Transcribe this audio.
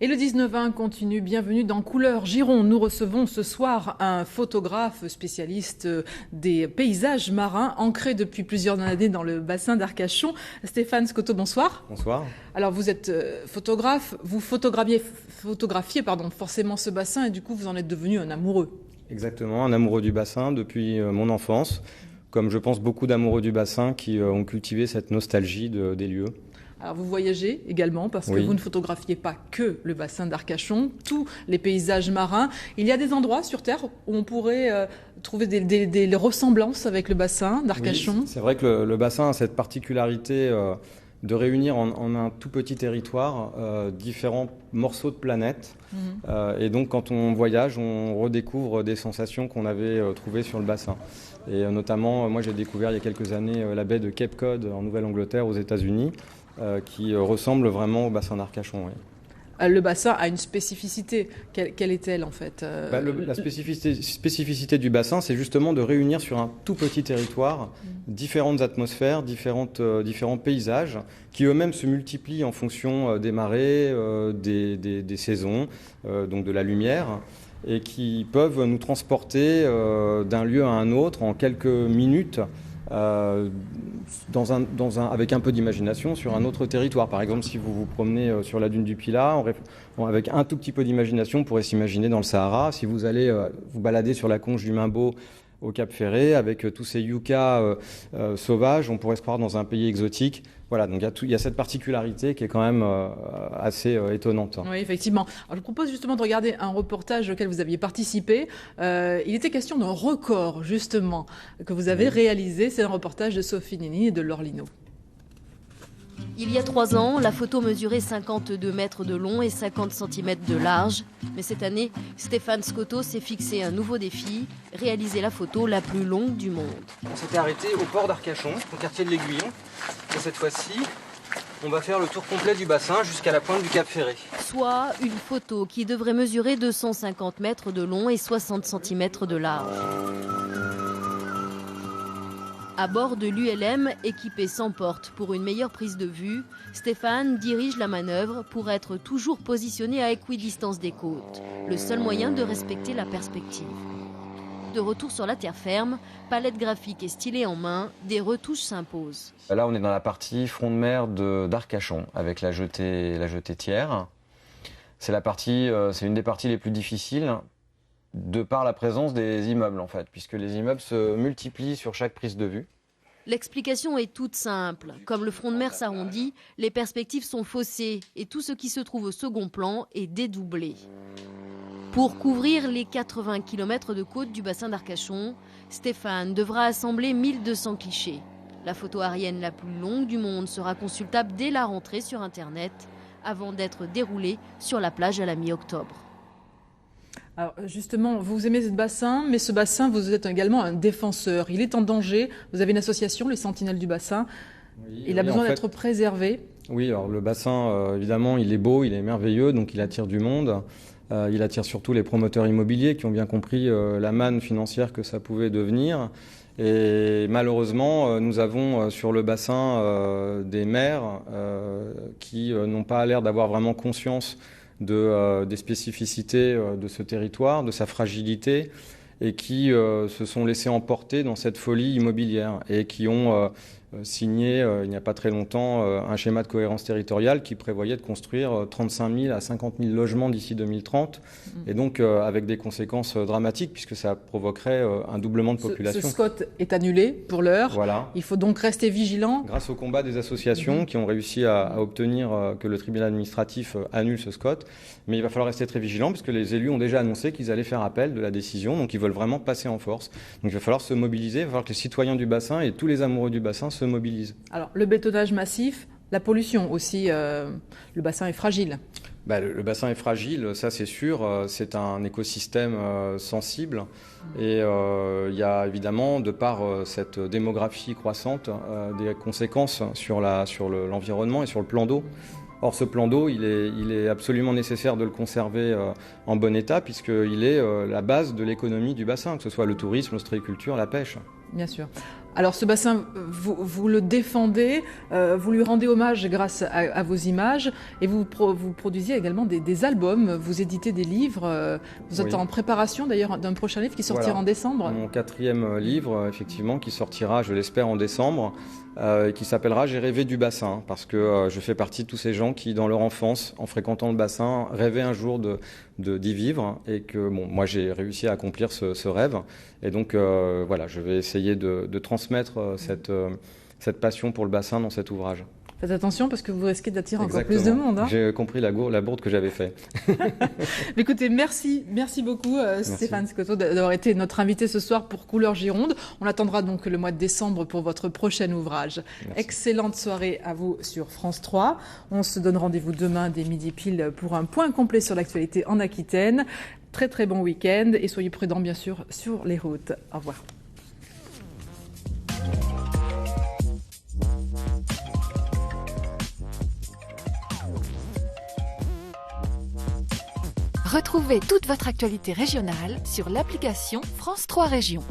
Et le 19-20 continue. Bienvenue dans Couleurs Giron. Nous recevons ce soir un photographe spécialiste des paysages marins, ancré depuis plusieurs années dans le bassin d'Arcachon. Stéphane Scotto, bonsoir. Bonsoir. Alors vous êtes photographe, vous photographiez forcément ce bassin et du coup vous en êtes devenu un amoureux. Exactement, un amoureux du bassin depuis mon enfance, comme je pense beaucoup d'amoureux du bassin qui ont cultivé cette nostalgie des lieux. Alors vous voyagez également parce que Oui. vous ne photographiez pas que le bassin d'Arcachon, tous les paysages marins. Il y a des endroits sur Terre où on pourrait trouver des ressemblances avec le bassin d'Arcachon. Oui, c'est vrai que le bassin a cette particularité de réunir en un tout petit territoire différents morceaux de planète. Et donc quand on voyage, on redécouvre des sensations qu'on avait trouvées sur le bassin. Et notamment, moi j'ai découvert il y a quelques années la baie de Cape Cod en Nouvelle-Angleterre aux États-Unis, qui ressemble vraiment au bassin d'Arcachon. Oui. Le bassin a une spécificité. Quelle est-elle en fait La spécificité du bassin, c'est justement de réunir sur un tout petit territoire différentes atmosphères, différents paysages qui eux-mêmes se multiplient en fonction des marées, des saisons, donc de la lumière, et qui peuvent nous transporter d'un lieu à un autre en quelques minutes. Avec un peu d'imagination sur un autre territoire. Par exemple, si vous vous promenez sur la dune du Pilat, avec un tout petit peu d'imagination, on pourrait s'imaginer dans le Sahara. Si vous allez vous balader sur la conche du Minbo au Cap Ferré, avec tous ces yuccas sauvages, on pourrait se croire dans un pays exotique. Voilà, donc il y a cette particularité qui est quand même assez étonnante. Oui, effectivement. Alors, je vous propose justement de regarder un reportage auquel vous aviez participé. Il était question d'un record, justement, que vous avez réalisé. C'est un reportage de Sophie Nini et de Laure Lino. Il y a 3 ans, la photo mesurait 52 mètres de long et 50 cm de large. Mais cette année, Stéphane Scotto s'est fixé un nouveau défi, réaliser la photo la plus longue du monde. On s'était arrêté au port d'Arcachon, au quartier de l'Aiguillon. Et cette fois-ci, on va faire le tour complet du bassin jusqu'à la pointe du Cap Ferré. Soit une photo qui devrait mesurer 250 mètres de long et 60 cm de large. À bord de l'ULM, équipé sans porte pour une meilleure prise de vue, Stéphane dirige la manœuvre pour être toujours positionné à équidistance des côtes, le seul moyen de respecter la perspective. De retour sur la terre ferme, palette graphique et stylet en main, des retouches s'imposent. Là, on est dans la partie front de mer d'Arcachon, avec la jetée tiers. C'est une des parties les plus difficiles, de par la présence des immeubles, en fait, puisque les immeubles se multiplient sur chaque prise de vue. L'explication est toute simple. Comme le front de mer s'arrondit, les perspectives sont faussées et tout ce qui se trouve au second plan est dédoublé. Pour couvrir les 80 km de côte du bassin d'Arcachon, Stéphane devra assembler 1200 clichés. La photo aérienne la plus longue du monde sera consultable dès la rentrée sur Internet, avant d'être déroulée sur la plage à la mi-octobre. Alors justement, vous aimez ce bassin, mais ce bassin, vous êtes également un défenseur. Il est en danger. Vous avez une association, les Sentinelles du bassin. Il a besoin d'être préservé. Oui, alors le bassin, évidemment, il est beau, il est merveilleux, donc il attire du monde. Il attire surtout les promoteurs immobiliers qui ont bien compris la manne financière que ça pouvait devenir. Et malheureusement, nous avons sur le bassin des maires qui n'ont pas l'air d'avoir vraiment conscience des spécificités de ce territoire, de sa fragilité, et qui se sont laissés emporter dans cette folie immobilière et qui ont signé il n'y a pas très longtemps un schéma de cohérence territoriale qui prévoyait de construire 35 000 à 50 000 logements d'ici 2030 et donc avec des conséquences dramatiques puisque ça provoquerait un doublement de population. Ce SCOT est annulé pour l'heure. Voilà. Il faut donc rester vigilant. Grâce au combat des associations qui ont réussi à obtenir que le tribunal administratif annule ce SCOT. Mais il va falloir rester très vigilant parce que les élus ont déjà annoncé qu'ils allaient faire appel de la décision, donc ils veulent vraiment passer en force. Donc il va falloir se mobiliser, il va falloir que les citoyens du bassin et tous les amoureux du bassin se mobilisent. Alors le bétonnage massif, la pollution aussi, le bassin est fragile. Le bassin est fragile, ça c'est sûr, c'est un écosystème sensible et il y a évidemment, de par cette démographie croissante, des conséquences sur l'environnement et sur le plan d'eau. Or, ce plan d'eau, il est absolument nécessaire de le conserver en bon état puisqu'il est la base de l'économie du bassin, que ce soit le tourisme, l'ostréiculture, la pêche. Bien sûr. Alors ce bassin, vous le défendez, vous lui rendez hommage grâce à vos images et vous produisiez également des albums, vous éditez des livres, vous êtes en préparation d'ailleurs d'un prochain livre qui sortira en décembre. Mon 4e livre, effectivement, qui sortira, je l'espère, en décembre, qui s'appellera « J'ai rêvé du bassin » parce que je fais partie de tous ces gens qui, dans leur enfance, en fréquentant le bassin, rêvaient un jour d'y vivre et que moi j'ai réussi à accomplir ce rêve. Et donc voilà, je vais essayer de transmettre cette passion pour le bassin dans cet ouvrage. Faites attention parce que vous risquez d'attirer encore plus de monde. J'ai compris la bourde que j'avais fait. Écoutez, merci beaucoup Stéphane Scotto d'avoir été notre invité ce soir pour Couleurs Gironde. On attendra donc le mois de décembre pour votre prochain ouvrage. Merci. Excellente soirée à vous sur France 3. On se donne rendez-vous demain dès midi pile pour un point complet sur l'actualité en Aquitaine. Très bon week-end et soyez prudents bien sûr sur les routes. Au revoir. Retrouvez toute votre actualité régionale sur l'application France 3 Régions.